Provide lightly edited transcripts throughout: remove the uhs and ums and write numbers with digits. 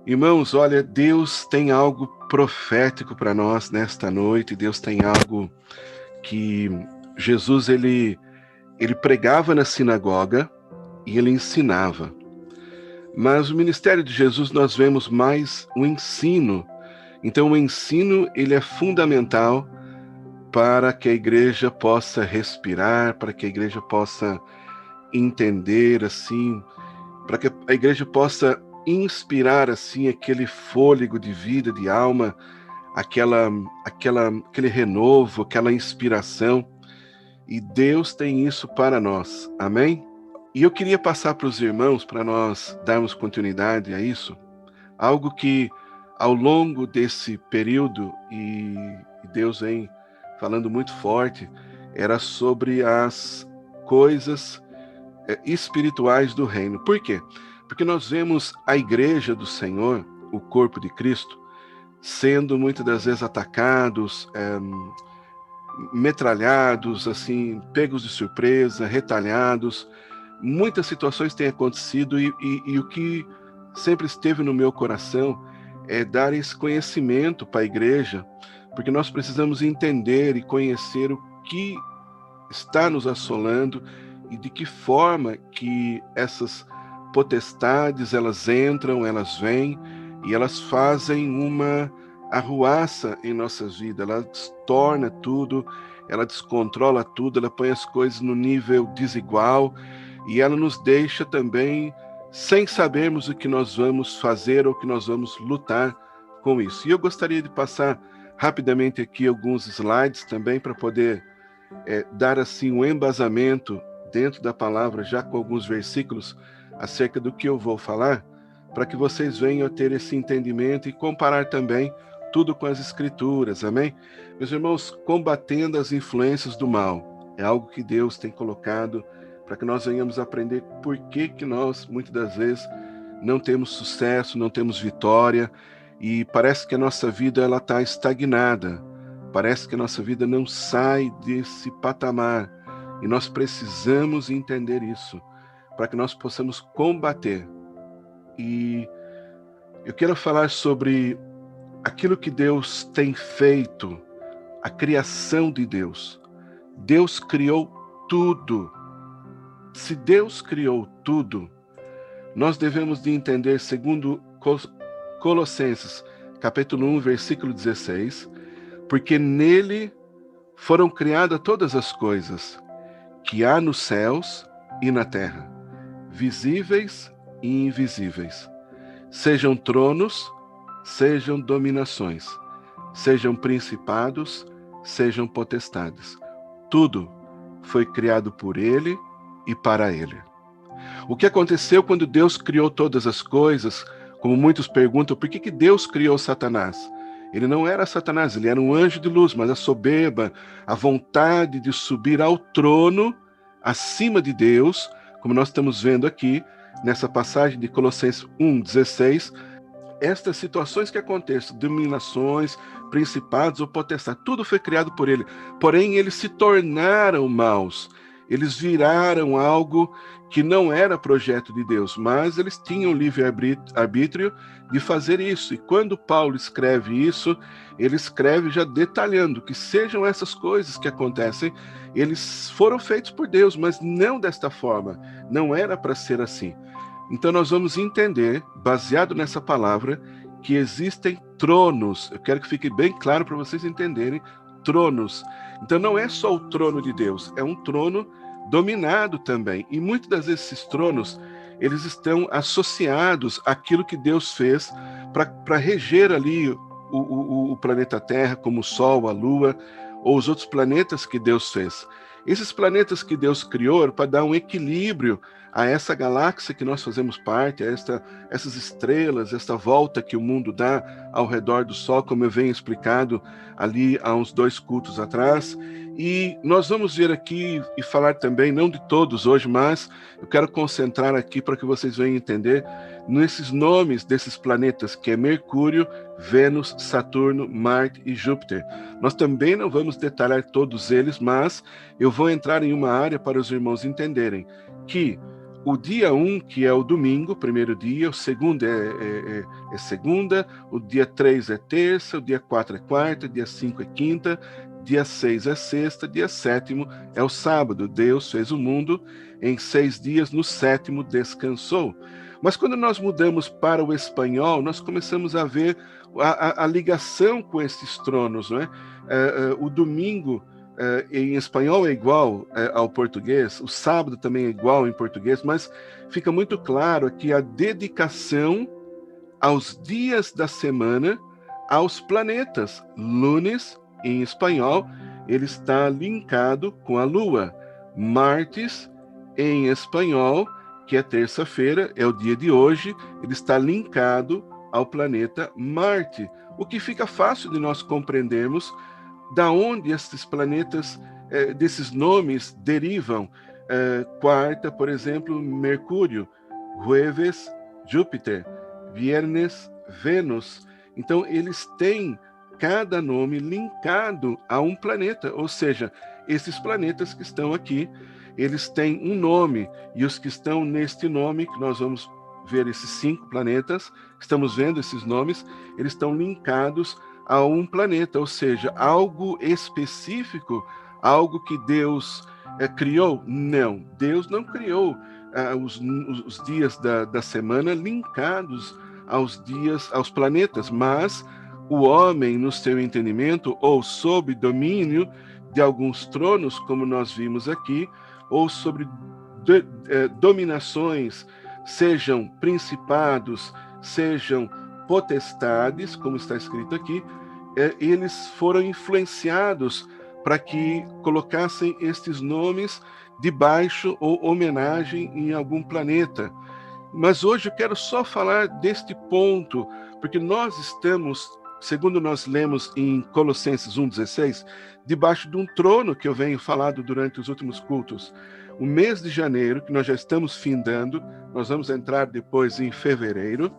Irmãos, olha, Deus tem algo profético para nós nesta noite. Deus tem algo que Jesus ele pregava na sinagoga e ele ensinava. Mas o ministério de Jesus nós vemos mais o ensino. Então o ensino ele é fundamental para que a igreja possa respirar, para que a igreja possa entender assim, para que a igreja possa inspirar assim aquele fôlego de vida, de alma, aquele renovo, aquela inspiração. E Deus tem isso para nós. Amém? E eu queria passar para os irmãos, para nós darmos continuidade a isso, algo que ao longo desse período, e Deus vem falando muito forte, era sobre as coisas espirituais do reino. Por quê? Porque nós vemos a igreja do Senhor, o corpo de Cristo, sendo muitas das vezes atacados, metralhados, assim, pegos de surpresa, retalhados. Muitas situações têm acontecido e o que sempre esteve no meu coração é dar esse conhecimento para a igreja, porque nós precisamos entender e conhecer o que está nos assolando e de que forma que essas potestades, elas entram, elas vêm e elas fazem uma arruaça em nossas vidas. Ela torna tudo, ela descontrola tudo, ela põe as coisas no nível desigual e ela nos deixa também sem sabermos o que nós vamos fazer ou o que nós vamos lutar com isso. E eu gostaria de passar rapidamente aqui alguns slides também para poder dar assim um embasamento dentro da palavra, já com alguns versículos acerca do que eu vou falar, para que vocês venham a ter esse entendimento e comparar também tudo com as escrituras, amém? Meus irmãos, combatendo as influências do mal, é algo que Deus tem colocado para que nós venhamos aprender por que nós, muitas das vezes, não temos sucesso, não temos vitória, e parece que a nossa vida ela está estagnada, parece que a nossa vida não sai desse patamar, e nós precisamos entender isso, para que nós possamos combater. E eu quero falar sobre aquilo que Deus tem feito, a criação de Deus. Deus criou tudo. Se Deus criou tudo, nós devemos de entender, segundo Colossenses, capítulo 1, versículo 16, porque nele foram criadas todas as coisas que há nos céus e na terra, visíveis e invisíveis, sejam tronos, sejam dominações, sejam principados, sejam potestades. Tudo foi criado por ele e para ele. O que aconteceu quando Deus criou todas as coisas? Como muitos perguntam, por que Deus criou Satanás? Ele não era Satanás, ele era um anjo de luz, mas a soberba, a vontade de subir ao trono acima de Deus, como nós estamos vendo aqui nessa passagem de Colossenses 1:16, estas situações que acontecem, dominações, principados ou potestades, tudo foi criado por ele. Porém, eles se tornaram maus. Eles viraram algo que não era projeto de Deus, mas eles tinham livre-arbítrio de fazer isso. E quando Paulo escreve isso, ele escreve já detalhando que sejam essas coisas que acontecem, eles foram feitos por Deus, mas não desta forma. Não era para ser assim. Então nós vamos entender, baseado nessa palavra, que existem tronos. Eu quero que fique bem claro para vocês entenderem, tronos. Então não é só o trono de Deus, é um trono dominado também. E muitas das vezes esses tronos, eles estão associados àquilo que Deus fez para reger ali o planeta Terra, como o Sol, a Lua, ou os outros planetas que Deus fez. Esses planetas que Deus criou para dar um equilíbrio a essa galáxia que nós fazemos parte, a essas estrelas, essa volta que o mundo dá ao redor do Sol, como eu venho explicado ali há uns 2 cultos atrás. E nós vamos ver aqui e falar também, não de todos hoje, mas eu quero concentrar aqui para que vocês venham entender nesses nomes desses planetas, que é Mercúrio, Vênus, Saturno, Marte e Júpiter. Nós também não vamos detalhar todos eles, mas eu vou entrar em uma área para os irmãos entenderem que o dia 1, que é o domingo, primeiro dia, o segundo é segunda, o dia 3 é terça, o dia 4 é quarta, dia 5 é quinta, dia 6 é sexta, dia 7º é o sábado. Deus fez o mundo em 6 dias, no 7º descansou. Mas quando nós mudamos para o espanhol, nós começamos a ver a ligação com esses tronos, não é? O domingo em espanhol é igual ao português, o sábado também é igual em português, mas fica muito claro que a dedicação aos dias da semana, aos planetas. Lunes, em espanhol, ele está linkado com a Lua. Martes, em espanhol, que é terça-feira, é o dia de hoje, ele está linkado ao planeta Marte, o que fica fácil de nós compreendermos da onde esses planetas, desses nomes, derivam. Quarta, por exemplo, Mercúrio, Jueves, Júpiter, Viernes, Vênus. Então, eles têm cada nome linkado a um planeta, ou seja, esses planetas que estão aqui, eles têm um nome, e os que estão neste nome, que nós vamos ver esses 5 planetas, estamos vendo esses nomes, eles estão linkados a um planeta, ou seja, algo específico, algo que Deus criou? Não, Deus não criou os dias da semana linkados aos dias, aos planetas, mas o homem, no seu entendimento, ou sob domínio de alguns tronos, como nós vimos aqui, ou sobre dominações, sejam principados, sejam potestades, como está escrito aqui, eles foram influenciados para que colocassem estes nomes debaixo ou homenagem em algum planeta. Mas hoje eu quero só falar deste ponto, porque nós estamos, segundo nós lemos em Colossenses 1,16, debaixo de um trono que eu venho falando durante os últimos cultos. O mês de janeiro, que nós já estamos findando, nós vamos entrar depois em fevereiro,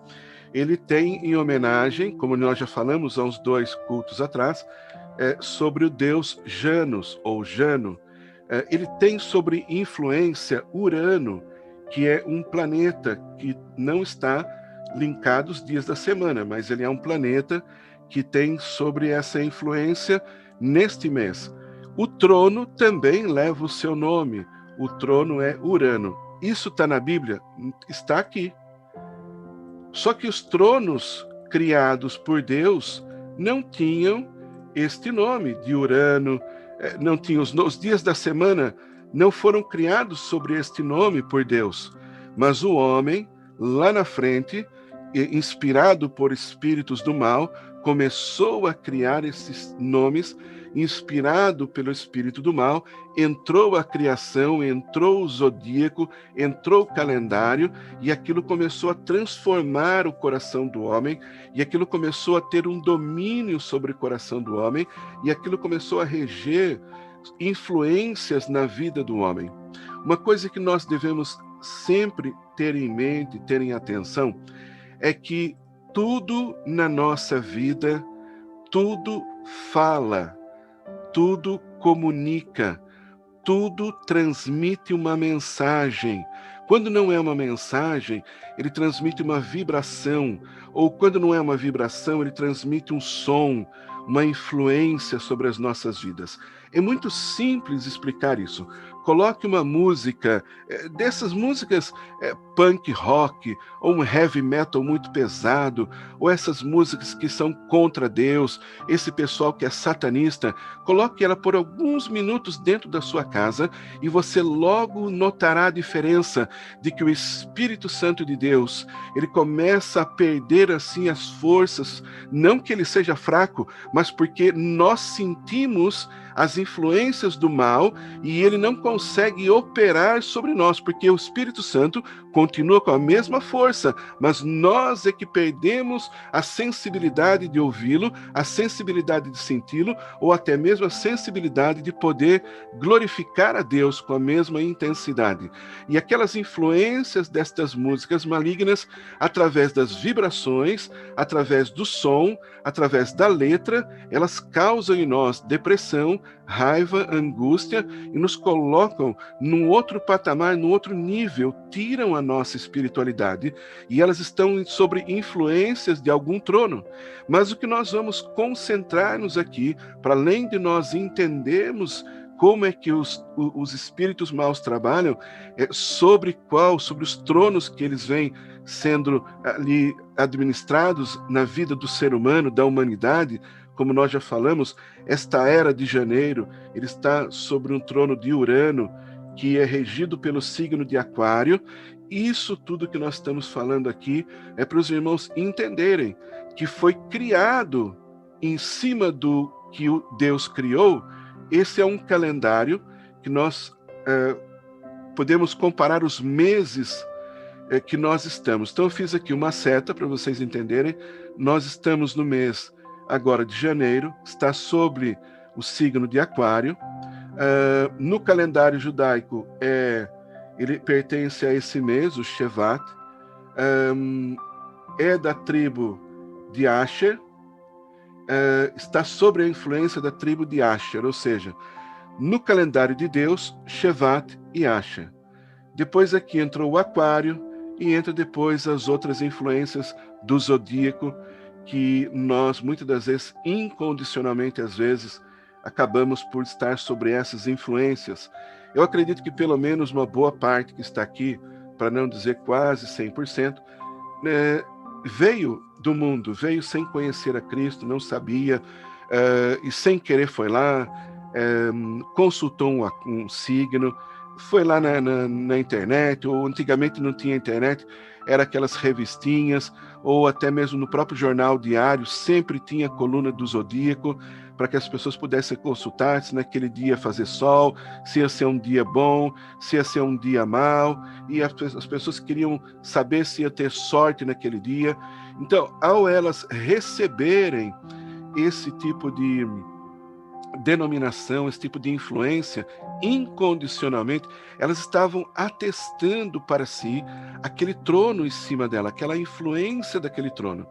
ele tem em homenagem, como nós já falamos há uns 2 cultos atrás, sobre o deus Janus, ou Jano. Ele tem sobre influência Urano, que é um planeta que não está linkado aos dias da semana, mas ele é um planeta que tem sobre essa influência neste mês. O trono também leva o seu nome, o trono é Urano. Isso está na Bíblia? Está aqui. Só que os tronos criados por Deus não tinham este nome de Urano, não tinham os dias da semana não foram criados sobre este nome por Deus, mas o homem, lá na frente, inspirado por espíritos do mal, começou a criar esses nomes, inspirado pelo espírito do mal, entrou a criação, entrou o zodíaco, entrou o calendário, e aquilo começou a transformar o coração do homem, e aquilo começou a ter um domínio sobre o coração do homem, e aquilo começou a reger influências na vida do homem. Uma coisa que nós devemos sempre ter em mente, ter em atenção, é que tudo na nossa vida, tudo fala, tudo comunica, tudo transmite uma mensagem. Quando não é uma mensagem, ele transmite uma vibração, ou quando não é uma vibração, ele transmite um som, uma influência sobre as nossas vidas. É muito simples explicar isso. Coloque uma música, dessas músicas punk rock, ou um heavy metal muito pesado, ou essas músicas que são contra Deus, esse pessoal que é satanista, coloque ela por alguns minutos dentro da sua casa e você logo notará a diferença de que o Espírito Santo de Deus, ele começa a perder assim as forças, não que ele seja fraco, mas porque nós sentimos as influências do mal e ele não consegue operar sobre nós, porque o Espírito Santo continua com a mesma força, mas nós é que perdemos a sensibilidade de ouvi-lo, a sensibilidade de senti-lo, ou até mesmo a sensibilidade de poder glorificar a Deus com a mesma intensidade. E aquelas influências destas músicas malignas, através das vibrações, através do som, através da letra, elas causam em nós depressão, raiva, angústia e nos colocam num outro patamar, num outro nível, tiram a nossa espiritualidade e elas estão sobre influências de algum trono. Mas o que nós vamos concentrar-nos aqui, para além de nós entendermos como é que os espíritos maus trabalham, sobre os tronos que eles vêm sendo ali administrados na vida do ser humano, da humanidade. Como nós já falamos, esta era de janeiro, ele está sobre um trono de Urano, que é regido pelo signo de Aquário. Isso tudo que nós estamos falando aqui é para os irmãos entenderem que foi criado em cima do que Deus criou. Esse é um calendário que nós podemos comparar os meses que nós estamos. Então eu fiz aqui uma seta para vocês entenderem. Nós estamos no mês agora de janeiro, está sobre o signo de Aquário. No calendário judaico, ele pertence a esse mês, o Shevat. É da tribo de Asher. Está sob a influência da tribo de Asher, ou seja, no calendário de Deus, Shevat e Asher. Depois aqui entrou o Aquário e entra depois as outras influências do zodíaco, que nós, muitas das vezes, incondicionalmente, às vezes, acabamos por estar sobre essas influências. Eu acredito que pelo menos uma boa parte que está aqui, para não dizer quase 100%, veio do mundo, veio sem conhecer a Cristo, não sabia, e sem querer foi lá, consultou um signo, foi lá na internet, ou antigamente não tinha internet, era aquelas revistinhas, ou até mesmo no próprio jornal diário, sempre tinha a coluna do zodíaco, para que as pessoas pudessem consultar se naquele dia ia fazer sol, se ia ser um dia bom, se ia ser um dia mau, e as pessoas queriam saber se ia ter sorte naquele dia. Então, ao elas receberem esse tipo de denominação, esse tipo de influência, incondicionalmente, elas estavam atestando para si aquele trono em cima dela, aquela influência daquele trono.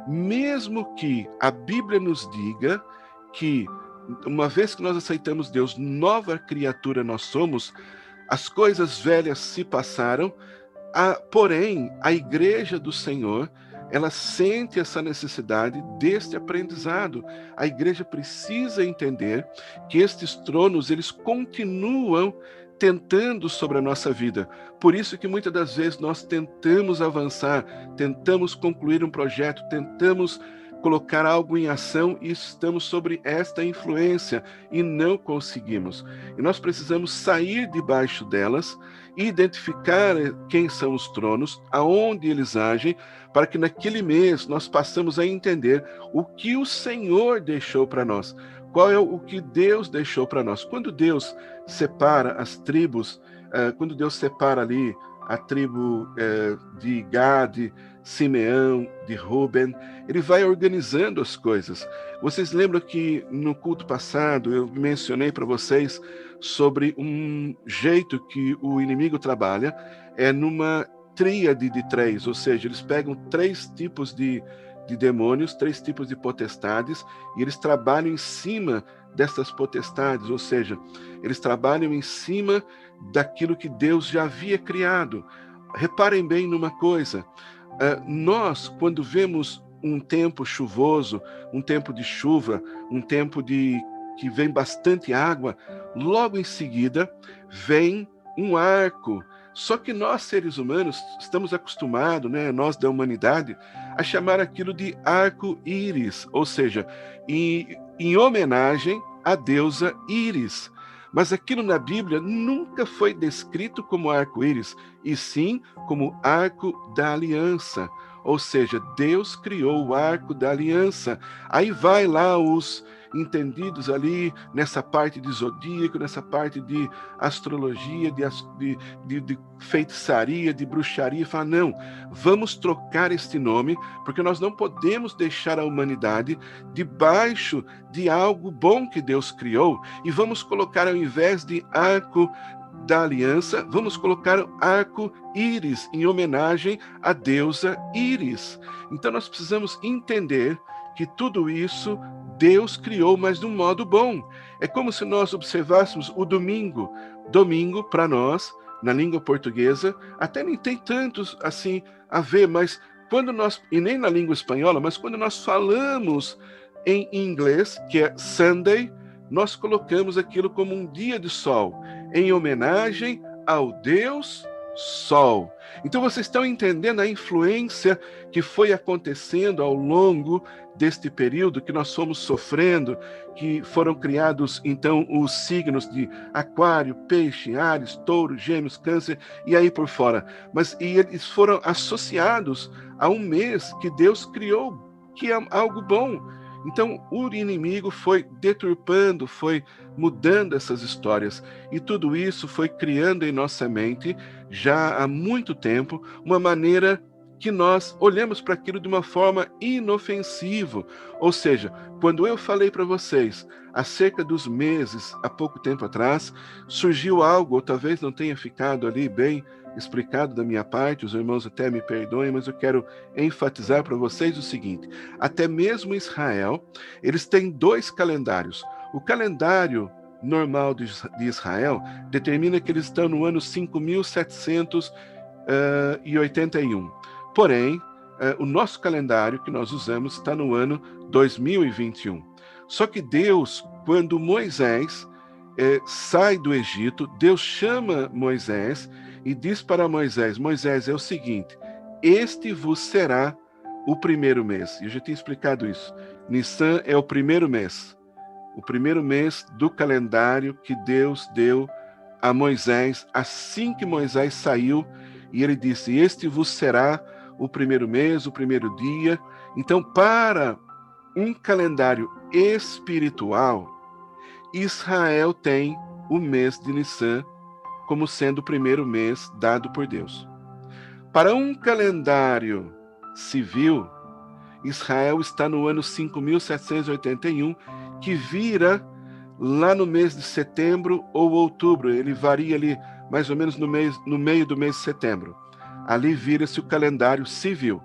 Mesmo que a Bíblia nos diga que, uma vez que nós aceitamos Deus, nova criatura nós somos, as coisas velhas se passaram, porém, a igreja do Senhor, ela sente essa necessidade deste aprendizado. A igreja precisa entender que estes tronos, eles continuam tentando sobre a nossa vida. Por isso que muitas das vezes nós tentamos avançar, tentamos concluir um projeto, tentamos colocar algo em ação e estamos sobre esta influência e não conseguimos. E nós precisamos sair debaixo delas, identificar quem são os tronos, aonde eles agem, para que naquele mês nós passamos a entender o que o Senhor deixou para nós. Qual é o que Deus deixou para nós? Quando Deus separa as tribos, quando Deus separa ali a tribo de Gade, Simeão, de Ruben, ele vai organizando as coisas. Vocês lembram que no culto passado eu mencionei para vocês sobre um jeito que o inimigo trabalha, numa tríade de três, ou seja, eles pegam três tipos de demônios, três tipos de potestades, e eles trabalham em cima dessas potestades, ou seja, eles trabalham em cima daquilo que Deus já havia criado. Reparem bem numa coisa, nós, quando vemos um tempo chuvoso, um tempo de chuva, um tempo que vem bastante água, logo em seguida vem um arco. Só que nós, seres humanos, estamos acostumados, nós da humanidade, a chamar aquilo de arco-íris, ou seja, em homenagem à deusa Íris. Mas aquilo na Bíblia nunca foi descrito como arco-íris, e sim como arco da aliança. Ou seja, Deus criou o arco da aliança. Aí vai lá os entendidos ali nessa parte de zodíaco, nessa parte de astrologia, de feitiçaria, de bruxaria, fala, não, vamos trocar este nome, porque nós não podemos deixar a humanidade debaixo de algo bom que Deus criou, e vamos colocar, ao invés de arco da aliança, vamos colocar arco-íris, em homenagem à deusa Íris. Então nós precisamos entender que tudo isso Deus criou, mas de um modo bom. É como se nós observássemos o domingo. Domingo, para nós, na língua portuguesa, até nem tem tantos assim a ver, mas quando nós, e nem na língua espanhola, mas quando nós falamos em inglês, que é Sunday, nós colocamos aquilo como um dia de sol, em homenagem ao Deus Sol. Então vocês estão entendendo a influência que foi acontecendo ao longo deste período que nós fomos sofrendo, que foram criados então os signos de Aquário, Peixe, Áries, Touro, Gêmeos, Câncer e aí por fora. Mas e eles foram associados a um mês que Deus criou, que é algo bom. Então, o inimigo foi deturpando, foi mudando essas histórias. E tudo isso foi criando em nossa mente, já há muito tempo, uma maneira que nós olhamos para aquilo de uma forma inofensiva. Ou seja, quando eu falei para vocês, acerca dos meses, há pouco tempo atrás, surgiu algo, ou talvez não tenha ficado ali bem explicado da minha parte, os irmãos até me perdoem, mas eu quero enfatizar para vocês o seguinte: até mesmo Israel, eles têm 2 calendários. O calendário normal de Israel determina que eles estão no ano 5781. Porém, o nosso calendário que nós usamos está no ano 2021. Só que Deus, quando Moisés sai do Egito, Deus chama Moisés e diz para Moisés: Moisés, é o seguinte, este vos será o primeiro mês. Eu já tinha explicado isso. Nissan é o primeiro mês do calendário que Deus deu a Moisés assim que Moisés saiu, e ele disse: este vos será o primeiro mês, o primeiro dia. Então, para um calendário espiritual, Israel tem o mês de Nissan como sendo o primeiro mês dado por Deus. Para um calendário civil, Israel está no ano 5781, que vira lá no mês de setembro ou outubro. Ele varia ali mais ou menos no meio do mês de setembro. Ali vira-se o calendário civil.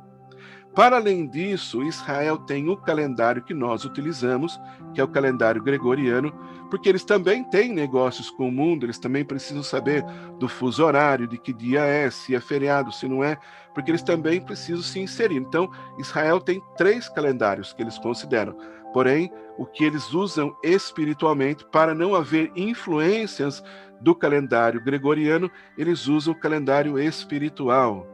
Para além disso, Israel tem o calendário que nós utilizamos, que é o calendário gregoriano, porque eles também têm negócios com o mundo, eles também precisam saber do fuso horário, de que dia é, se é feriado, se não é, porque eles também precisam se inserir. Então, Israel tem 3 calendários que eles consideram. Porém, o que eles usam espiritualmente, para não haver influências do calendário gregoriano, eles usam o calendário espiritual.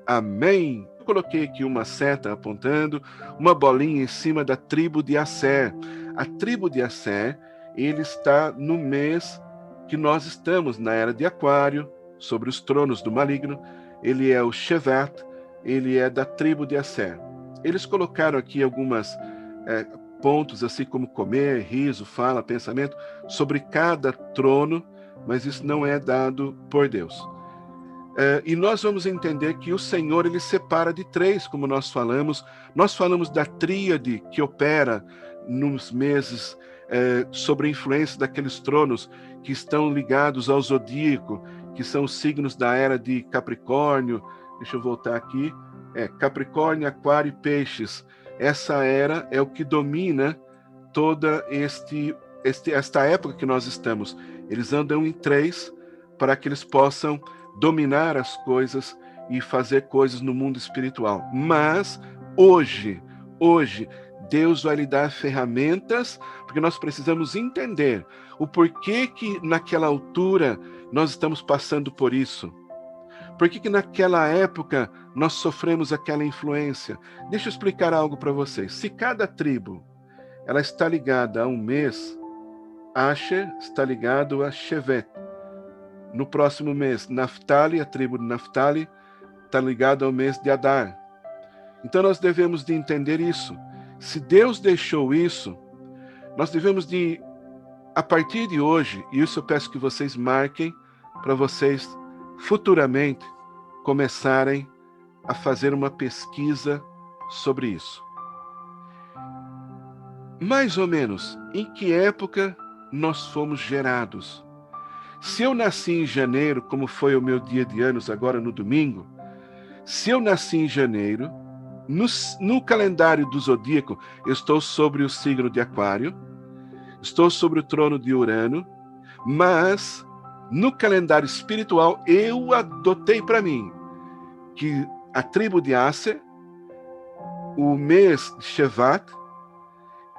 Amém? Eu coloquei aqui uma seta apontando, uma bolinha em cima da tribo de Asser. A tribo de Asser, ele está no mês que nós estamos, na era de Aquário, sobre os tronos do maligno. Ele é o Shevat, ele é da tribo de Asser. Eles colocaram aqui algumas pontos, assim como comer, riso, fala, pensamento, sobre cada trono, mas isso não é dado por Deus. E nós vamos entender que o Senhor, ele separa de 3, como nós falamos. Nós falamos da tríade que opera nos meses sobre a influência daqueles tronos que estão ligados ao zodíaco, que são os signos da era de Capricórnio. Deixa eu voltar aqui. Capricórnio, Aquário e Peixes. Essa era é o que domina toda esta época que nós estamos. Eles andam em 3 para que eles possam dominar as coisas e fazer coisas no mundo espiritual. Mas hoje, Deus vai lhe dar ferramentas, porque nós precisamos entender o porquê que naquela altura nós estamos passando por isso. Por que naquela época nós sofremos aquela influência? Deixa eu explicar algo para vocês. Se cada tribo ela está ligada a um mês, Asher está ligado a Shevet. No próximo mês, Naftali, a tribo de Naftali, está ligada ao mês de Adar. Então nós devemos de entender isso. Se Deus deixou isso, nós devemos de, a partir de hoje, e isso eu peço que vocês marquem para vocês futuramente começarem a fazer uma pesquisa sobre isso. Mais ou menos, em que época nós fomos gerados? Se eu nasci em janeiro, como foi o meu dia de anos agora no domingo, se eu nasci em janeiro, No calendário do zodíaco, eu estou sobre o signo de Aquário, estou sobre o trono de Urano, mas no calendário espiritual eu adotei para mim que a tribo de Asser, o mês de Shevat,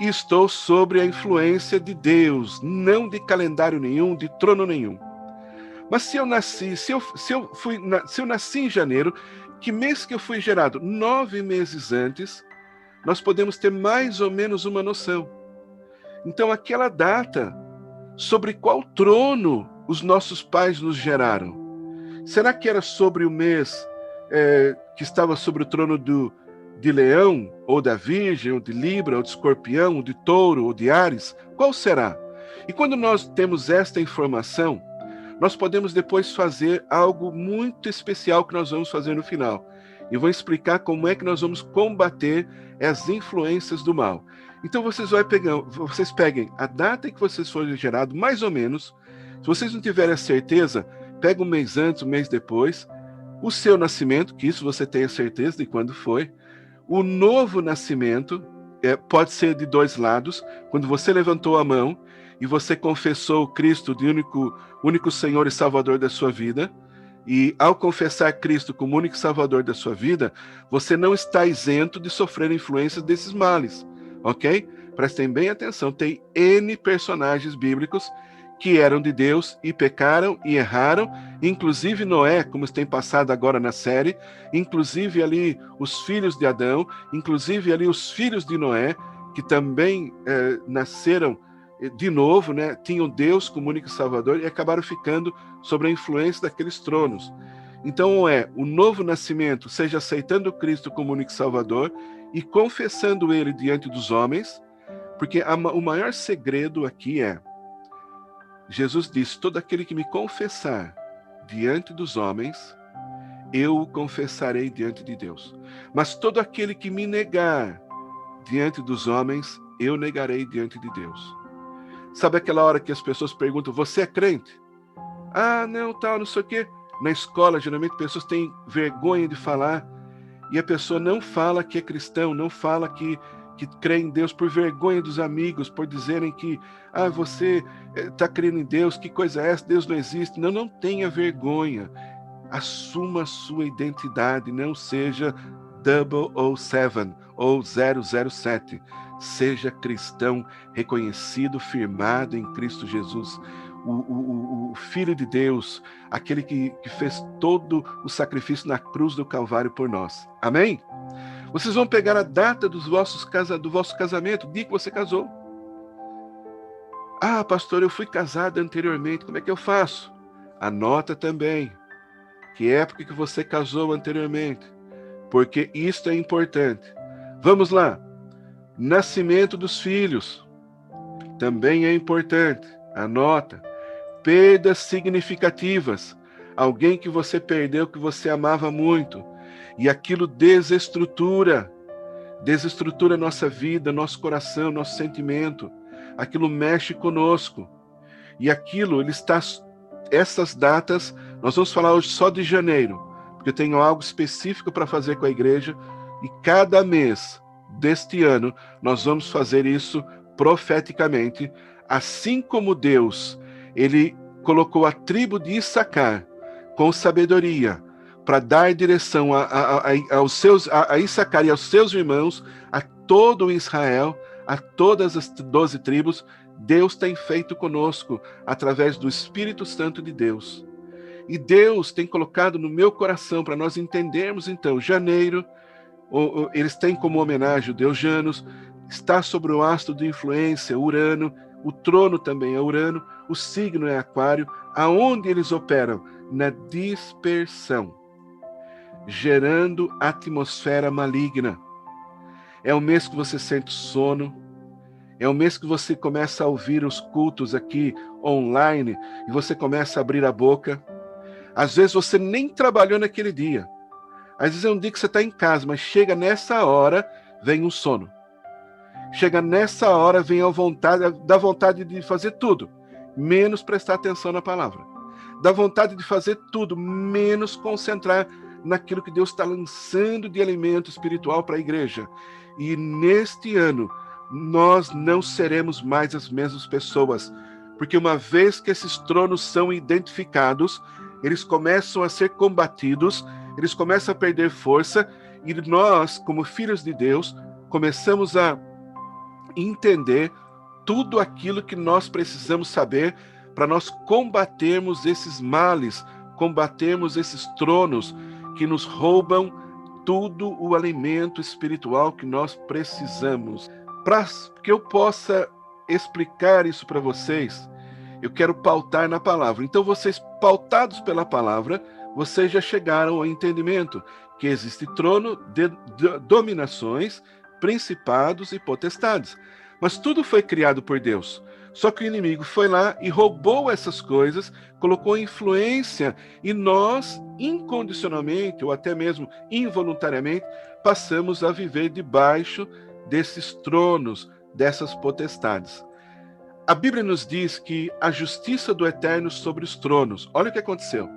e estou sobre a influência de Deus, não de calendário nenhum, de trono nenhum. Mas se eu nasci em janeiro, que mês que eu fui gerado? 9 meses antes, nós podemos ter mais ou menos uma noção. Então, aquela data, sobre qual trono os nossos pais nos geraram? Será que era sobre o mês que estava sobre o trono de Leão, ou da Virgem, ou de Libra, ou de Escorpião, ou de Touro, ou de Áries? Qual será? E quando nós temos esta informação, nós podemos depois fazer algo muito especial que nós vamos fazer no final. E vou explicar como é que nós vamos combater as influências do mal. Então vocês peguem a data em que vocês foram gerados, mais ou menos. Se vocês não tiverem a certeza, pega um mês antes, um mês depois, o seu nascimento, que isso você tenha certeza de quando foi, o novo nascimento, pode ser de dois lados, quando você levantou a mão e você confessou Cristo de único Senhor e Salvador da sua vida, e ao confessar Cristo como único Salvador da sua vida, você não está isento de sofrer influências desses males, ok? Prestem bem atenção, tem N personagens bíblicos que eram de Deus e pecaram e erraram, inclusive Noé, como tem passado agora na série, inclusive ali os filhos de Adão, inclusive ali os filhos de Noé, que também nasceram de novo, né? Tinham Deus como único Salvador e acabaram ficando sob a influência daqueles tronos. Então o novo nascimento, seja aceitando Cristo como único Salvador e confessando Ele diante dos homens, porque o maior segredo aqui Jesus disse: todo aquele que me confessar diante dos homens, eu o confessarei diante de Deus. Mas todo aquele que me negar diante dos homens, eu negarei diante de Deus. Sabe aquela hora que as pessoas perguntam: você é crente? Ah, não, tal, não sei o quê. Na escola, geralmente, pessoas têm vergonha de falar, e a pessoa não fala que é cristão, não fala que crê em Deus por vergonha dos amigos, por dizerem que você está crendo em Deus, que coisa é essa? Deus não existe. Não tenha vergonha. Assuma a sua identidade, não seja 007 ou 007. Seja cristão reconhecido, firmado em Cristo Jesus, o Filho de Deus, aquele que fez todo o sacrifício na cruz do Calvário por nós. Amém? Vocês vão pegar a data do vosso casamento, o dia que você casou. Ah, pastor, eu fui casado anteriormente, como é que eu faço? Anota também que época que você casou anteriormente, porque isto é importante. Vamos lá. Nascimento dos filhos também é importante. Anota. Perdas significativas. Alguém que você perdeu, que você amava muito. E aquilo desestrutura nossa vida, nosso coração, nosso sentimento. Aquilo mexe conosco. E aquilo, essas datas, nós vamos falar hoje só de janeiro, porque eu tenho algo específico para fazer com a igreja, e cada mês deste ano nós vamos fazer isso profeticamente, assim como Deus, ele colocou a tribo de Issacar com sabedoria para dar direção a Issacar e aos seus irmãos, a todo Israel, a todas as 12 tribos. Deus tem feito conosco através do Espírito Santo de Deus. E Deus tem colocado no meu coração para nós entendermos, então, janeiro, eles têm como homenagem o Deus Janus, está sobre o astro de influência, Urano, o trono também é Urano, o signo é Aquário, aonde eles operam? Na dispersão, gerando atmosfera maligna. É o mês que você sente sono, é o mês que você começa a ouvir os cultos aqui online e você começa a abrir a boca. Às vezes você nem trabalhou naquele dia. Às vezes é um dia que você está em casa, mas chega nessa hora, vem um sono. Chega nessa hora, vem dá vontade de fazer tudo, menos prestar atenção na palavra. Dá vontade de fazer tudo, menos concentrar naquilo que Deus está lançando de alimento espiritual para a igreja. E neste ano, nós não seremos mais as mesmas pessoas, porque uma vez que esses tronos são identificados, eles começam a ser combatidos, eles começam a perder força, e nós, como filhos de Deus, começamos a entender tudo aquilo que nós precisamos saber para nós combatermos esses males, combatermos esses tronos que nos roubam todo o alimento espiritual que nós precisamos. Para que eu possa explicar isso para vocês, eu quero pautar na palavra. Então, vocês, pautados pela palavra, vocês já chegaram ao entendimento que existe trono de dominações, principados e potestades. Mas tudo foi criado por Deus. Só que o inimigo foi lá e roubou essas coisas, colocou influência, e nós, incondicionalmente, ou até mesmo involuntariamente, passamos a viver debaixo desses tronos, dessas potestades. A Bíblia nos diz que a justiça do Eterno sobre os tronos. Olha o que aconteceu.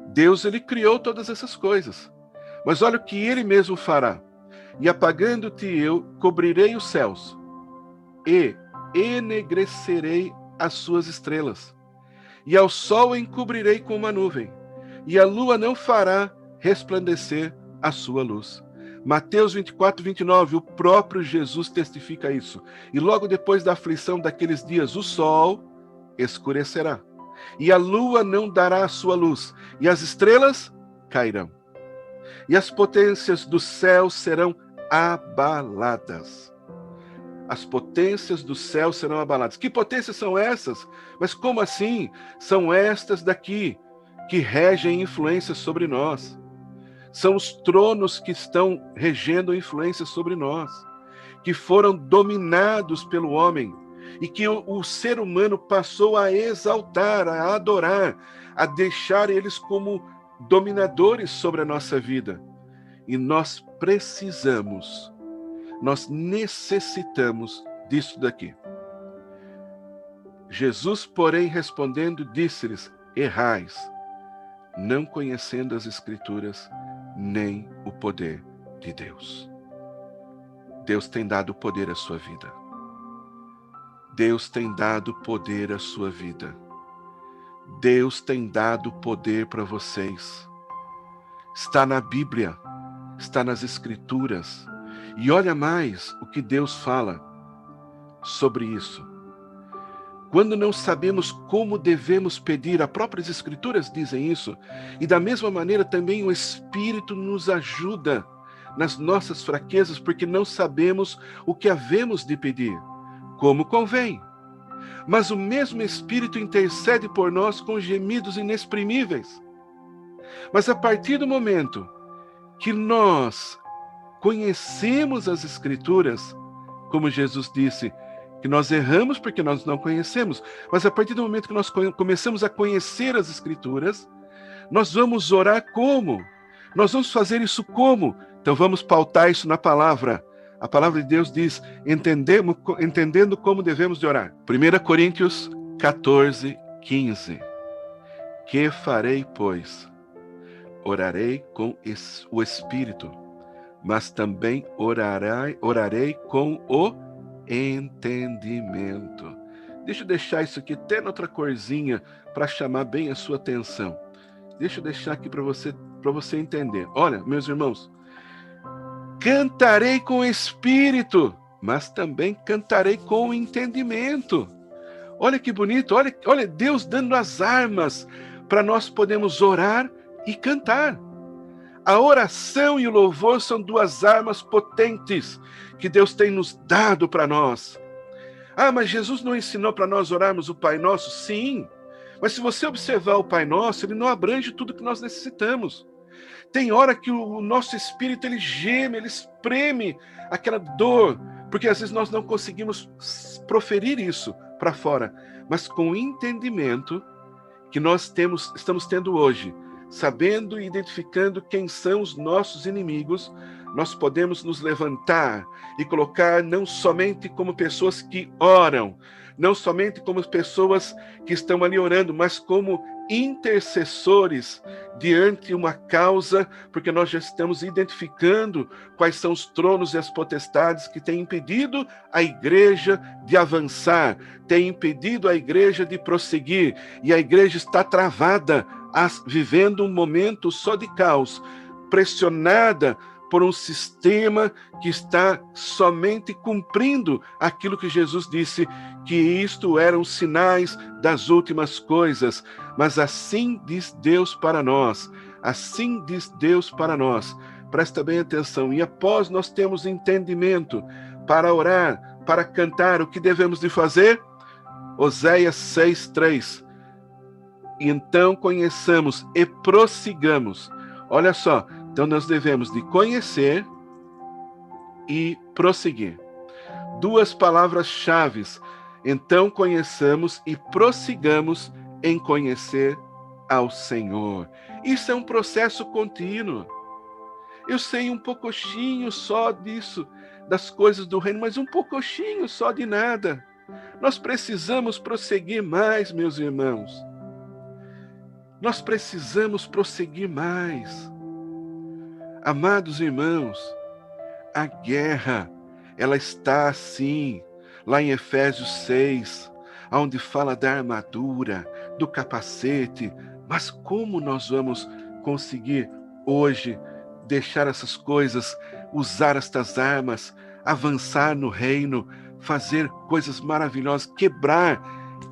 Deus, ele criou todas essas coisas. Mas olha o que ele mesmo fará. E apagando-te eu, cobrirei os céus, e enegrecerei as suas estrelas, e ao sol encobrirei com uma nuvem, e a lua não fará resplandecer a sua luz. Mateus 24, 29, o próprio Jesus testifica isso. E logo depois da aflição daqueles dias, o sol escurecerá, e a lua não dará a sua luz, e as estrelas cairão, e as potências do céu serão abaladas. As potências do céu serão abaladas. Que potências são essas? Mas como assim? São estas daqui, que regem influências sobre nós. São os tronos que estão regendo influências sobre nós, que foram dominados pelo homem, e que o ser humano passou a exaltar, a adorar, a deixar eles como dominadores sobre a nossa vida. E nós precisamos, nós necessitamos disso daqui. Jesus, porém, respondendo, disse-lhes: errais, não conhecendo as Escrituras, nem o poder de Deus. Deus tem dado poder à sua vida. Deus tem dado poder à sua vida. Deus tem dado poder para vocês. Está na Bíblia, está nas Escrituras. E olha mais o que Deus fala sobre isso. Quando não sabemos como devemos pedir, as próprias Escrituras dizem isso. E da mesma maneira também o Espírito nos ajuda nas nossas fraquezas, porque não sabemos o que havemos de pedir, como convém. Mas o mesmo Espírito intercede por nós com gemidos inexprimíveis. Mas a partir do momento que nós conhecemos as Escrituras, como Jesus disse, que nós erramos porque nós não conhecemos, mas a partir do momento que nós começamos a conhecer as Escrituras, nós vamos orar como? Nós vamos fazer isso como? Então vamos pautar isso na palavra. A palavra de Deus diz, entendendo como devemos de orar. 1 Coríntios 14, 15. Que farei, pois? Orarei com o Espírito, mas também orarei com o entendimento. Deixa eu deixar isso aqui até noutra corzinha para chamar bem a sua atenção. Deixa eu deixar aqui para você entender. Olha, meus irmãos, cantarei com o Espírito, mas também cantarei com o entendimento. Olha que bonito, olha Deus dando as armas para nós podermos orar e cantar. A oração e o louvor são duas armas potentes que Deus tem nos dado para nós. Ah, mas Jesus não ensinou para nós orarmos o Pai Nosso? Sim, mas se você observar o Pai Nosso, ele não abrange tudo que nós necessitamos. Tem hora que o nosso espírito, ele geme, ele espreme aquela dor, porque às vezes nós não conseguimos proferir isso para fora. Mas com o entendimento que nós estamos tendo hoje, sabendo e identificando quem são os nossos inimigos, nós podemos nos levantar e colocar não somente como pessoas que oram, não somente como pessoas que estão ali orando, mas como intercessores diante de uma causa, porque nós já estamos identificando quais são os tronos e as potestades que têm impedido a igreja de avançar, têm impedido a igreja de prosseguir, e a igreja está travada, vivendo um momento só de caos, pressionada por um sistema que está somente cumprindo aquilo que Jesus disse, que isto eram sinais das últimas coisas. Mas assim diz Deus para nós, assim diz Deus para nós. Presta bem atenção, e após nós temos entendimento para orar, para cantar, o que devemos de fazer? Oséias 6:3. Então conheçamos e prossigamos. Olha só, então nós devemos de conhecer e prosseguir. Duas palavras-chave. Então conheçamos e prossigamos em conhecer ao Senhor. Isso é um processo contínuo. Eu sei um pouquinho só disso, das coisas do reino, mas um pouquinho só de nada. Nós precisamos prosseguir mais, meus irmãos. Nós precisamos prosseguir mais. Amados irmãos, a guerra, ela está assim, lá em Efésios 6, onde fala da armadura, do capacete. Mas como nós vamos conseguir hoje deixar essas coisas, usar estas armas, avançar no reino, fazer coisas maravilhosas, quebrar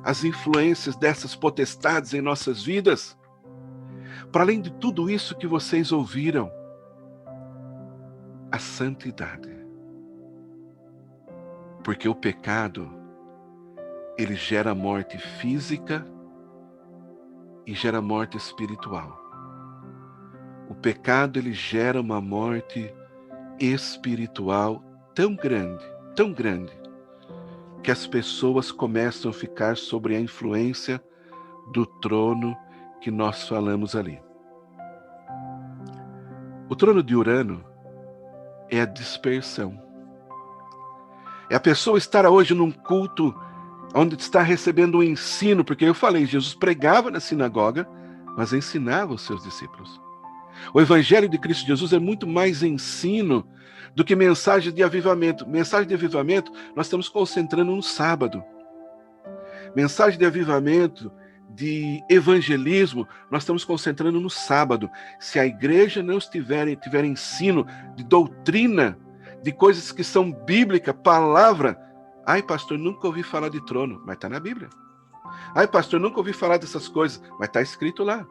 as influências dessas potestades em nossas vidas? Para além de tudo isso que vocês ouviram, a santidade. Porque o pecado, ele gera morte física e gera morte espiritual. O pecado, ele gera uma morte espiritual tão grande, que as pessoas começam a ficar sobre a influência do trono que nós falamos ali. O trono de Urano é a dispersão. É a pessoa estar hoje num culto onde está recebendo um ensino, porque eu falei, Jesus pregava na sinagoga, mas ensinava os seus discípulos. O Evangelho de Cristo Jesus é muito mais ensino do que mensagem de avivamento. Mensagem de avivamento, nós estamos concentrando no sábado. Mensagem de avivamento, de evangelismo, nós estamos concentrando no sábado. Se a igreja não tiver ensino de doutrina, de coisas que são bíblicas, palavra. Ai, pastor, nunca ouvi falar de trono, mas está na Bíblia. Ai, pastor, nunca ouvi falar dessas coisas, mas está escrito lá.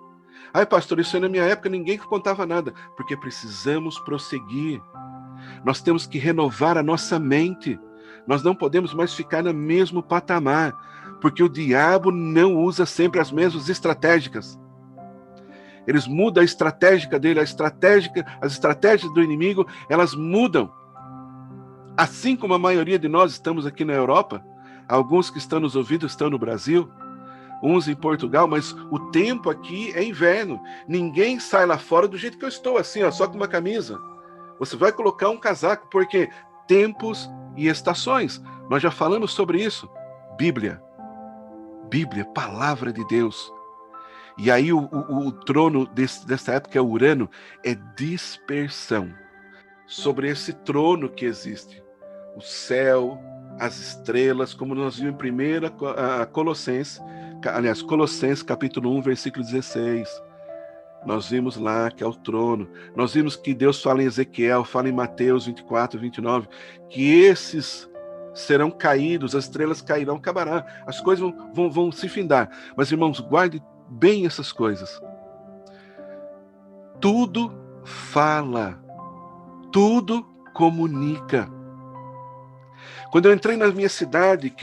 Ai, pastor, isso aí na minha época ninguém contava nada, porque precisamos prosseguir. Nós temos que renovar a nossa mente. Nós não podemos mais ficar no mesmo patamar, porque o diabo não usa sempre as mesmas estratégicas. Eles mudam a estratégia dele, as estratégias do inimigo, elas mudam. Assim como a maioria de nós estamos aqui na Europa, alguns que estão nos ouvindo estão no Brasil, uns em Portugal, mas o tempo aqui é inverno. Ninguém sai lá fora do jeito que eu estou, assim, ó, só com uma camisa. Você vai colocar um casaco, porque tempos e estações. Nós já falamos sobre isso. Bíblia, palavra de Deus. E aí o trono dessa época é Urano, é dispersão. Sobre esse trono que existe, o céu, as estrelas, como nós vimos em 1 Colossenses capítulo 1, versículo 16. Nós vimos lá que é o trono. Nós vimos que Deus fala em Ezequiel, fala em Mateus 24, 29, que esses serão caídos, as estrelas cairão, acabará, as coisas vão se findar. Mas, irmãos, guarde bem essas coisas. Tudo fala, tudo comunica. Quando eu entrei na minha cidade,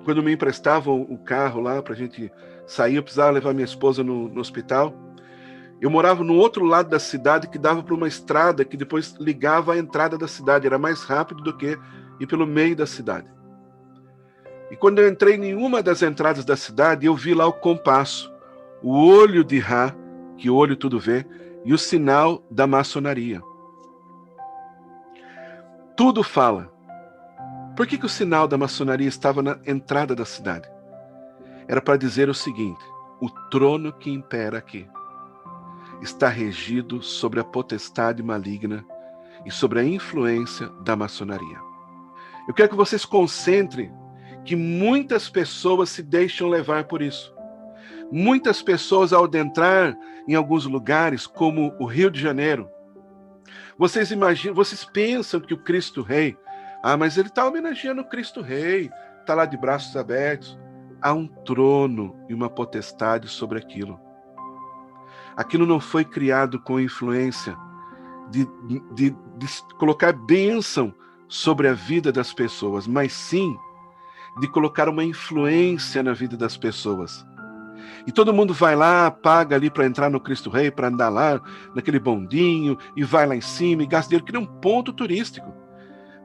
quando me emprestavam o carro lá para a gente sair, eu precisava levar minha esposa no hospital. Eu morava no outro lado da cidade, que dava para uma estrada que depois ligava à entrada da cidade. Era mais rápido do que ir pelo meio da cidade. E quando eu entrei em uma das entradas da cidade, eu vi lá o compasso, o olho de Ra, que o olho tudo vê, e o sinal da maçonaria. Tudo fala. Por que o sinal da maçonaria estava na entrada da cidade? Era para dizer o seguinte: o trono que impera aqui está regido sobre a potestade maligna e sobre a influência da maçonaria. Eu quero que vocês concentrem que muitas pessoas se deixam levar por isso. Muitas pessoas, ao adentrar em alguns lugares, como o Rio de Janeiro, vocês imaginam, vocês pensam que o Cristo Rei, mas ele está homenageando o Cristo Rei, está lá de braços abertos. Há um trono e uma potestade sobre aquilo. Aquilo não foi criado com influência de colocar bênção sobre a vida das pessoas, mas sim de colocar uma influência na vida das pessoas. E todo mundo vai lá, paga ali para entrar no Cristo Rei, para andar lá naquele bondinho, e vai lá em cima e gasta dinheiro, que é um ponto turístico.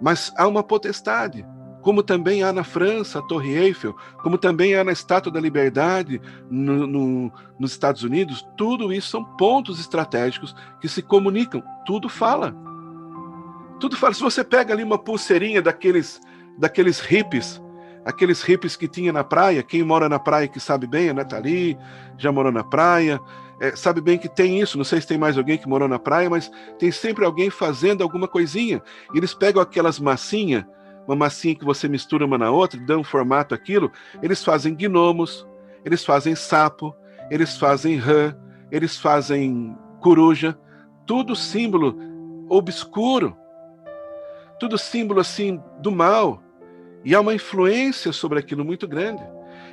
Mas há uma potestade, como também há na França, a Torre Eiffel, como também há na Estátua da Liberdade, nos Estados Unidos. Tudo isso são pontos estratégicos que se comunicam. Tudo fala. Tudo fala. Se você pega ali uma pulseirinha daqueles hippies, aqueles hippies que tinha na praia, quem mora na praia que sabe bem, a Nathalie já morou na praia, sabe bem que tem isso. Não sei se tem mais alguém que morou na praia, mas tem sempre alguém fazendo alguma coisinha. E eles pegam aquelas massinhas, uma massinha que você mistura uma na outra, dão um formato aquilo, eles fazem gnomos, eles fazem sapo, eles fazem rã, eles fazem coruja, tudo símbolo obscuro, tudo símbolo assim do mal. E há uma influência sobre aquilo muito grande.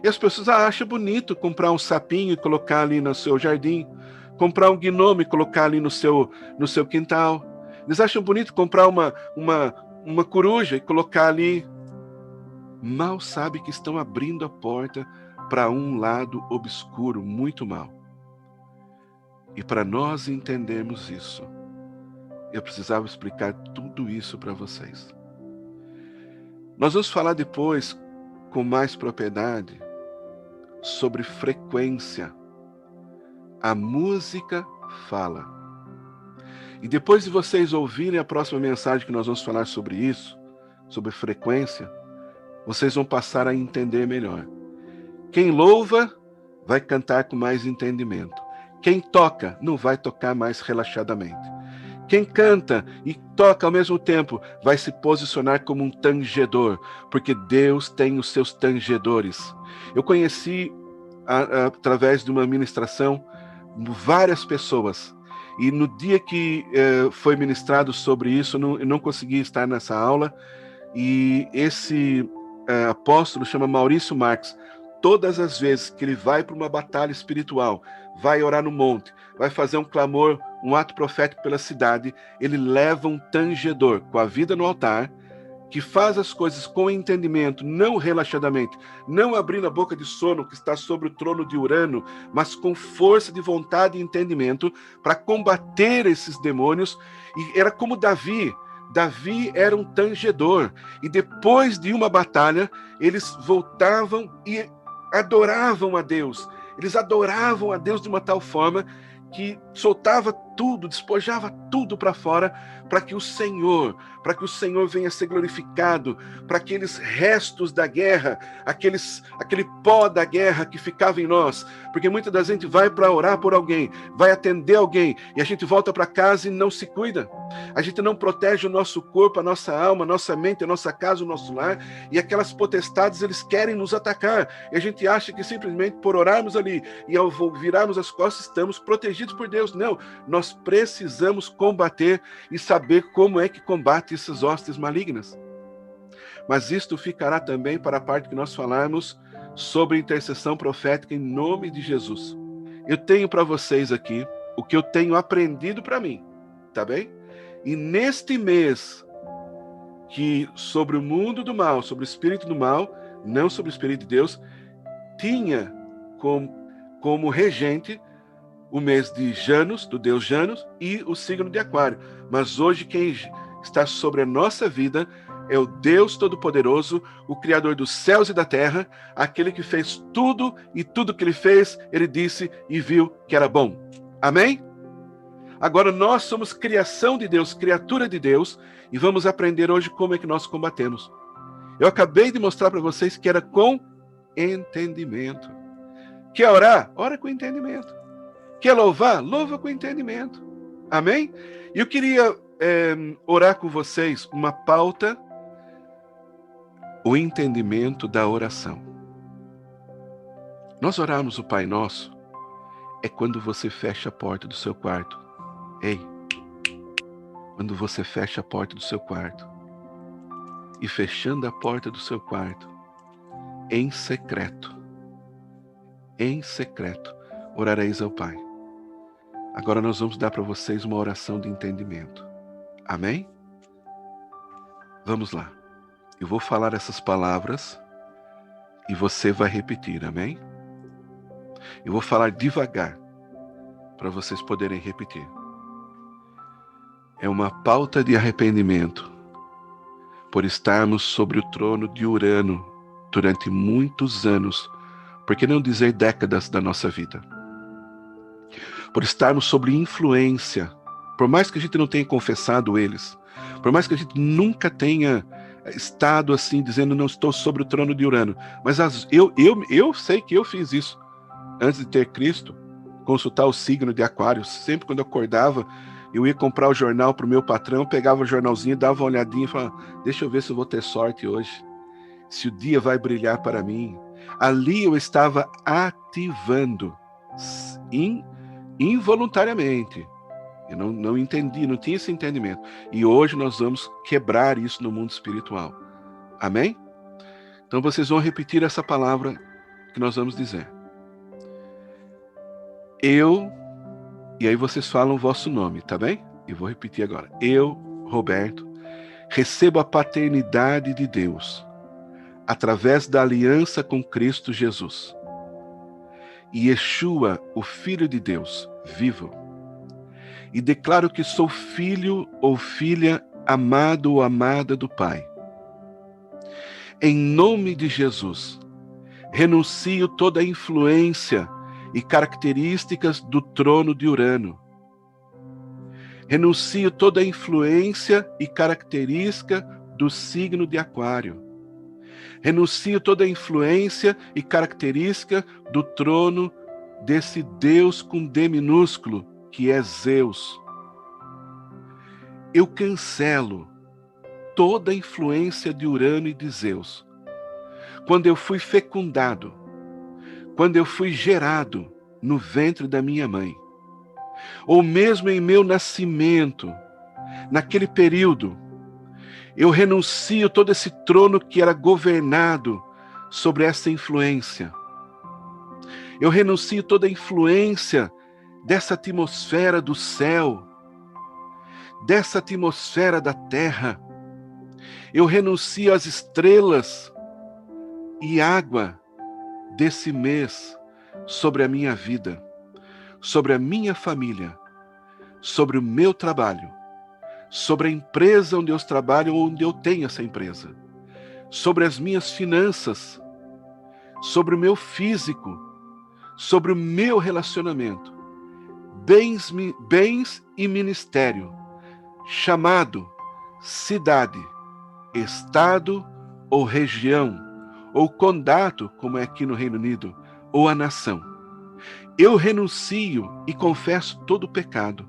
E as pessoas acham bonito comprar um sapinho e colocar ali no seu jardim, comprar um gnomo e colocar ali no seu quintal. Eles acham bonito comprar uma coruja e colocar ali. Mal sabe que estão abrindo a porta para um lado obscuro, muito mal. E para nós entendermos isso, eu precisava explicar tudo isso para vocês. Nós vamos falar depois, com mais propriedade, sobre frequência. A música fala. E depois de vocês ouvirem a próxima mensagem que nós vamos falar sobre isso, sobre frequência, vocês vão passar a entender melhor. Quem louva vai cantar com mais entendimento. Quem toca não vai tocar mais relaxadamente. Quem canta e toca ao mesmo tempo vai se posicionar como um tangedor, porque Deus tem os seus tangedores. Eu conheci, através de uma ministração, várias pessoas, e no dia que foi ministrado sobre isso, eu não consegui estar nessa aula, e esse apóstolo chama Maurício Marques. Todas as vezes que ele vai para uma batalha espiritual, vai orar no monte, vai fazer um clamor, um ato profético pela cidade, ele leva um tangedor com a vida no altar, que faz as coisas com entendimento, não relaxadamente, não abrindo a boca de sono que está sobre o trono de Urano, mas com força de vontade e entendimento para combater esses demônios. E era como Davi. Davi era um tangedor, e depois de uma batalha, eles voltavam e adoravam a Deus. Eles adoravam a Deus de uma tal forma que soltava tudo, despojava tudo para fora, para que o Senhor venha ser glorificado, para aqueles restos da guerra, aquele pó da guerra que ficava em nós, porque muitas das vezes a gente vai para orar por alguém, vai atender alguém, e a gente volta para casa e não se cuida. A gente não protege o nosso corpo, a nossa alma, a nossa mente, a nossa casa, o nosso lar, e aquelas potestades, eles querem nos atacar, e a gente acha que simplesmente por orarmos ali, e ao virarmos as costas, estamos protegidos por Deus. Não, nós precisamos combater e saber como é que combate essas hostes malignas. Mas isto ficará também para a parte que nós falarmos sobre intercessão profética em nome de Jesus. Eu tenho para vocês aqui o que eu tenho aprendido para mim, tá bem? E neste mês, que sobre o mundo do mal, sobre o espírito do mal, não sobre o espírito de Deus, tinha como regente o mês de Janus, do deus Janus, e o signo de Aquário. Mas hoje quem está sobre a nossa vida é o Deus Todo-Poderoso, o Criador dos céus e da terra, aquele que fez tudo, e tudo que ele fez, ele disse e viu que era bom. Amém? Agora nós somos criação de Deus, criatura de Deus, e vamos aprender hoje como é que nós combatemos. Eu acabei de mostrar para vocês que era com entendimento. Quer orar? Ora com entendimento. Quer louvar? Louva com entendimento. Amém? E eu queria orar com vocês uma pauta, o entendimento da oração. Nós orarmos o Pai Nosso é quando você fecha a porta do seu quarto. Ei, quando você fecha a porta do seu quarto e fechando a porta do seu quarto, em secreto, orareis ao Pai. Agora nós vamos dar para vocês uma oração de entendimento. Amém? Vamos lá. Eu vou falar essas palavras e você vai repetir, amém? Eu vou falar devagar para vocês poderem repetir. É uma pauta de arrependimento por estarmos sobre o trono de Urano durante muitos anos, por que não dizer décadas da nossa vida? Por estarmos sob influência, por mais que a gente não tenha confessado eles, por mais que a gente nunca tenha estado assim, dizendo não estou sobre o trono de Urano, mas eu sei que eu fiz isso antes de ter Cristo, consultar o signo de Aquário. Sempre quando eu acordava, eu ia comprar o jornal para o meu patrão, pegava o jornalzinho, dava uma olhadinha e falava, deixa eu ver se eu vou ter sorte hoje, se o dia vai brilhar para mim. Ali eu estava ativando involuntariamente. Eu não entendi, não tinha esse entendimento. E hoje nós vamos quebrar isso no mundo espiritual. Amém? Então vocês vão repetir essa palavra que nós vamos dizer. Eu, e aí vocês falam o vosso nome, tá bem? Eu vou repetir agora. Eu, Roberto, recebo a paternidade de Deus através da aliança com Cristo Jesus. E Yeshua, o Filho de Deus, vivo. E declaro que sou filho ou filha amado ou amada do Pai. Em nome de Jesus, renuncio toda a influência e características do trono de Urano. Renuncio toda a influência e característica do signo de Aquário. Renuncio toda a influência e característica do trono desse Deus com D minúsculo, que é Zeus. Eu cancelo toda a influência de Urano e de Zeus. Quando eu fui fecundado, quando eu fui gerado no ventre da minha mãe, ou mesmo em meu nascimento, naquele período, eu renuncio todo esse trono que era governado sobre essa influência. Eu renuncio toda a influência dessa atmosfera do céu, dessa atmosfera da terra. Eu renuncio às estrelas e água desse mês sobre a minha vida, sobre a minha família, sobre o meu trabalho, sobre a empresa onde eu trabalho ou onde eu tenho essa empresa, sobre as minhas finanças, sobre o meu físico, sobre o meu relacionamento, bens e ministério, chamado, cidade, estado ou região, ou condado, como é aqui no Reino Unido, ou a nação. Eu renuncio e confesso todo o pecado.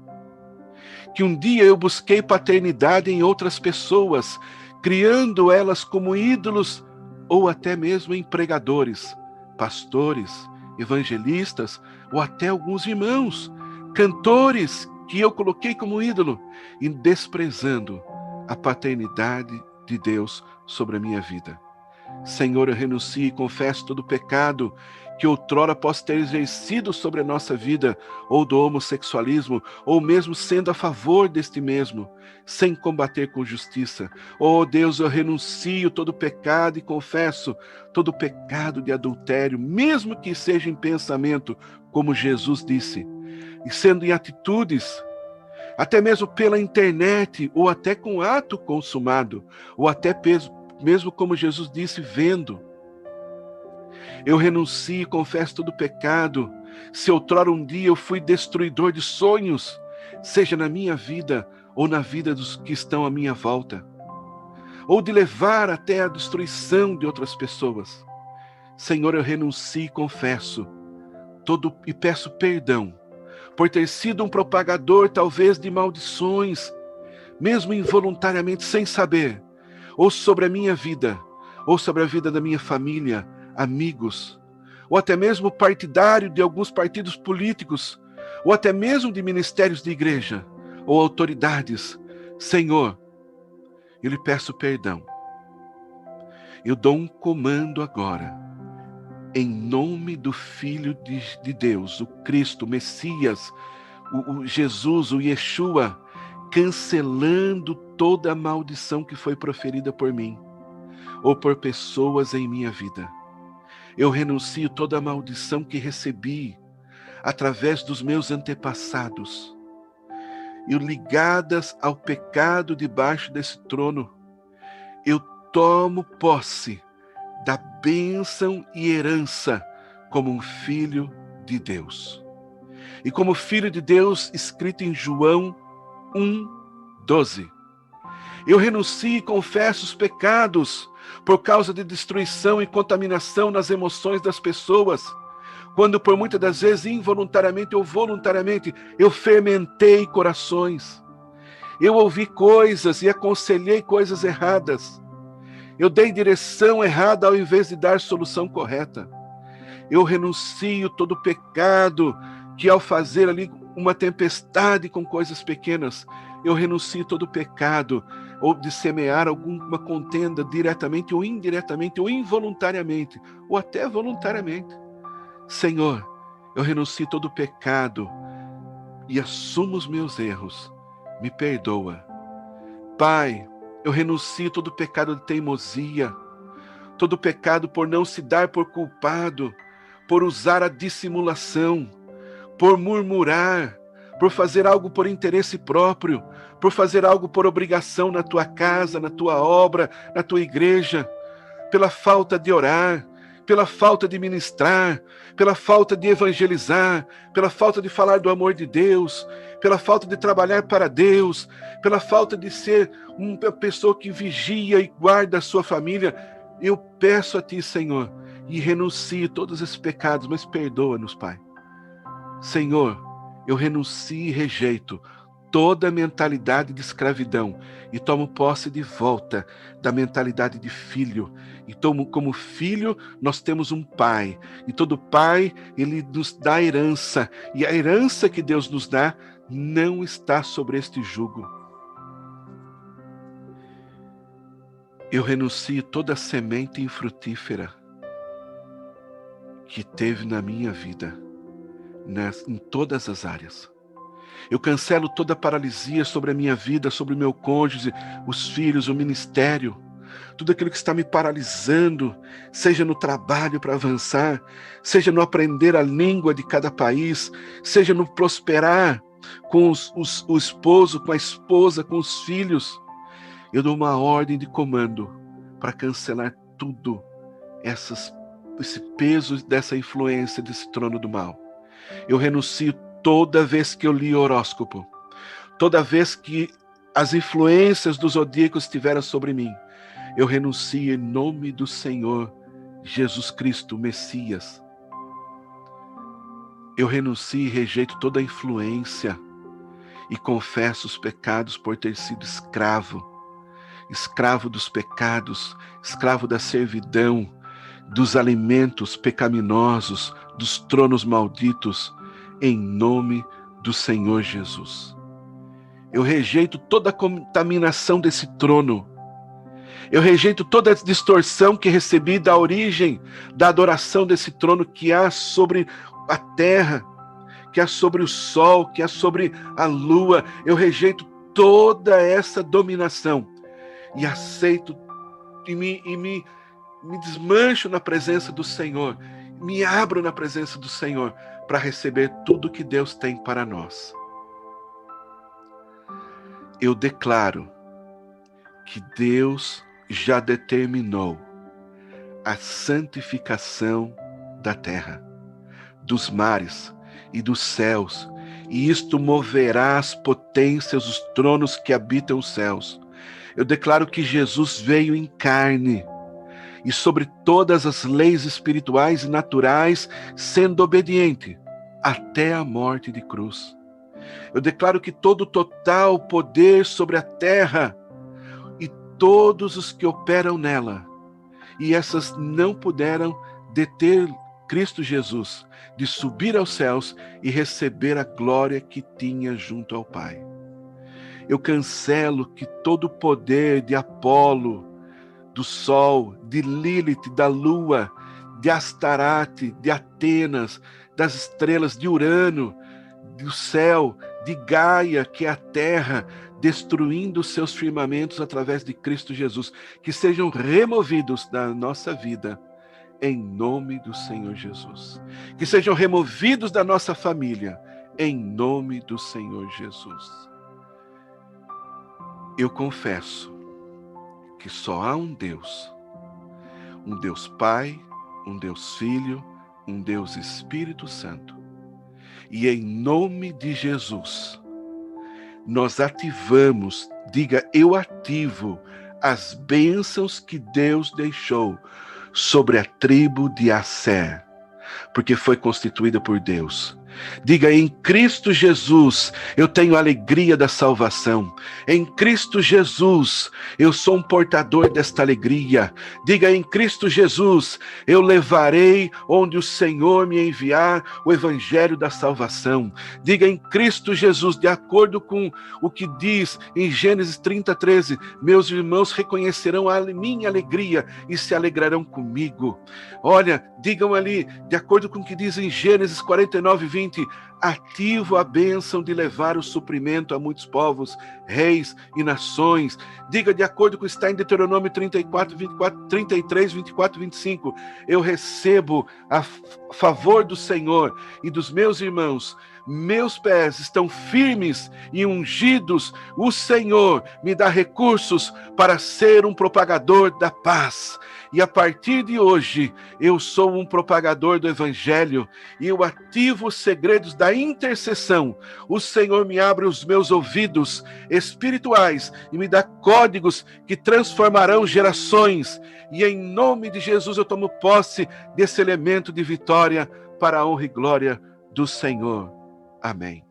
Que um dia eu busquei paternidade em outras pessoas, criando elas como ídolos, ou até mesmo em pregadores, pastores, evangelistas, ou até alguns irmãos, cantores que eu coloquei como ídolo, e desprezando a paternidade de Deus sobre a minha vida. Senhor, eu renuncio e confesso todo o pecado que outrora possa ter exercido sobre a nossa vida, ou do homossexualismo, ou mesmo sendo a favor deste mesmo, sem combater com justiça. Oh Deus, eu renuncio todo o pecado e confesso todo o pecado de adultério, mesmo que seja em pensamento, como Jesus disse, e sendo em atitudes, até mesmo pela internet, ou até com ato consumado, ou até mesmo como Jesus disse, vendo. Eu renuncio e confesso todo o pecado. Se outrora um dia eu fui destruidor de sonhos, seja na minha vida ou na vida dos que estão à minha volta, ou de levar até a destruição de outras pessoas. Senhor, eu renuncio e confesso e peço perdão por ter sido um propagador talvez de maldições, mesmo involuntariamente, sem saber, ou sobre a minha vida, ou sobre a vida da minha família, amigos, ou até mesmo partidário de alguns partidos políticos, ou até mesmo de ministérios de igreja, ou autoridades. Senhor, eu lhe peço perdão. Eu dou um comando agora, em nome do Filho de Deus, o Cristo, o Messias, o Jesus, o Yeshua, cancelando toda a maldição que foi proferida por mim, ou por pessoas em minha vida. Eu renuncio toda a maldição que recebi através dos meus antepassados, e ligadas ao pecado debaixo desse trono, eu tomo posse da bênção e herança como um filho de Deus. E como filho de Deus, escrito em João 1:12. Eu renuncio e confesso os pecados por causa de destruição e contaminação nas emoções das pessoas, quando por muitas das vezes, involuntariamente ou voluntariamente, eu fermentei corações. Eu ouvi coisas e aconselhei coisas erradas. Eu dei direção errada ao invés de dar solução correta. Eu renuncio todo pecado que, ao fazer ali uma tempestade com coisas pequenas, eu renuncio todo pecado, ou de semear alguma contenda diretamente ou indiretamente, ou involuntariamente, ou até voluntariamente. Senhor, eu renuncio todo pecado e assumo os meus erros. Me perdoa. Pai, eu renuncio todo pecado de teimosia, todo pecado por não se dar por culpado, por usar a dissimulação, por murmurar, por fazer algo por interesse próprio, por fazer algo por obrigação na tua casa, na tua obra, na tua igreja, pela falta de orar, pela falta de ministrar, pela falta de evangelizar, pela falta de falar do amor de Deus, pela falta de trabalhar para Deus, pela falta de ser uma pessoa que vigia e guarda a sua família. Eu peço a Ti, Senhor, e renuncio todos esses pecados, mas perdoa-nos, Pai. Senhor, eu renuncio e rejeito toda a mentalidade de escravidão e tomo posse de volta da mentalidade de filho. E como filho, nós temos um pai. E todo pai, ele nos dá herança. E a herança que Deus nos dá não está sobre este jugo. Eu renuncio toda a semente infrutífera que teve na minha vida, em todas as áreas. Eu cancelo toda paralisia sobre a minha vida, sobre o meu cônjuge, os filhos, o ministério. Tudo aquilo que está me paralisando, seja no trabalho para avançar, seja no aprender a língua de cada país, seja no prosperar com o esposo, com a esposa, com os filhos. Eu dou uma ordem de comando para cancelar tudo, esse peso dessa influência desse trono do mal. Eu renuncio toda vez que eu li o horóscopo, toda vez que as influências dos zodíacos estiveram sobre mim, eu renuncio em nome do Senhor Jesus Cristo, Messias. Eu renuncio e rejeito toda a influência e confesso os pecados por ter sido escravo dos pecados, escravo da servidão, dos alimentos pecaminosos, dos tronos malditos, em nome do Senhor Jesus. Eu rejeito toda a contaminação desse trono. Eu rejeito toda a distorção que recebi da origem da adoração desse trono que há sobre a terra, que há sobre o sol, que há sobre a lua. Eu rejeito toda essa dominação e aceito e me desmancho na presença do Senhor, me abro na presença do Senhor para receber tudo que Deus tem para nós. Eu declaro que Deus já determinou a santificação da terra, dos mares e dos céus, e isto moverá as potências, os tronos que habitam os céus. Eu declaro que Jesus veio em carne, e sobre todas as leis espirituais e naturais, sendo obediente até a morte de cruz. Eu declaro que todo o total poder sobre a terra e todos os que operam nela, e essas não puderam deter Cristo Jesus de subir aos céus e receber a glória que tinha junto ao Pai. Eu cancelo que todo o poder de Apolo, do Sol, de Lilith, da Lua, de Astarate, de Atenas, das estrelas, de Urano, do céu, de Gaia, que é a terra, destruindo os seus firmamentos através de Cristo Jesus, que sejam removidos da nossa vida, em nome do Senhor Jesus. Que sejam removidos da nossa família, em nome do Senhor Jesus. Eu confesso que só há um Deus Pai, um Deus Filho, um Deus Espírito Santo. E em nome de Jesus, nós ativamos, diga, eu ativo as bênçãos que Deus deixou sobre a tribo de Asser, porque foi constituída por Deus. Diga, em Cristo Jesus, eu tenho a alegria da salvação. Em Cristo Jesus, eu sou um portador desta alegria. Diga, em Cristo Jesus, eu levarei onde o Senhor me enviar o evangelho da salvação. Diga, em Cristo Jesus, de acordo com o que diz em Gênesis 30:13, meus irmãos reconhecerão a minha alegria e se alegrarão comigo. Olha, digam ali, de acordo com o que diz em Gênesis 49:20, ativo a bênção de levar o suprimento a muitos povos, reis e nações. Diga, de acordo com o que está em Deuteronômio 33, 24, 25, eu recebo a favor do Senhor e dos meus irmãos. Meus pés estão firmes e ungidos. O Senhor me dá recursos para ser um propagador da paz. E a partir de hoje, eu sou um propagador do Evangelho e eu ativo os segredos da intercessão. O Senhor me abre os meus ouvidos espirituais e me dá códigos que transformarão gerações. E em nome de Jesus eu tomo posse desse elemento de vitória para a honra e glória do Senhor. Amém.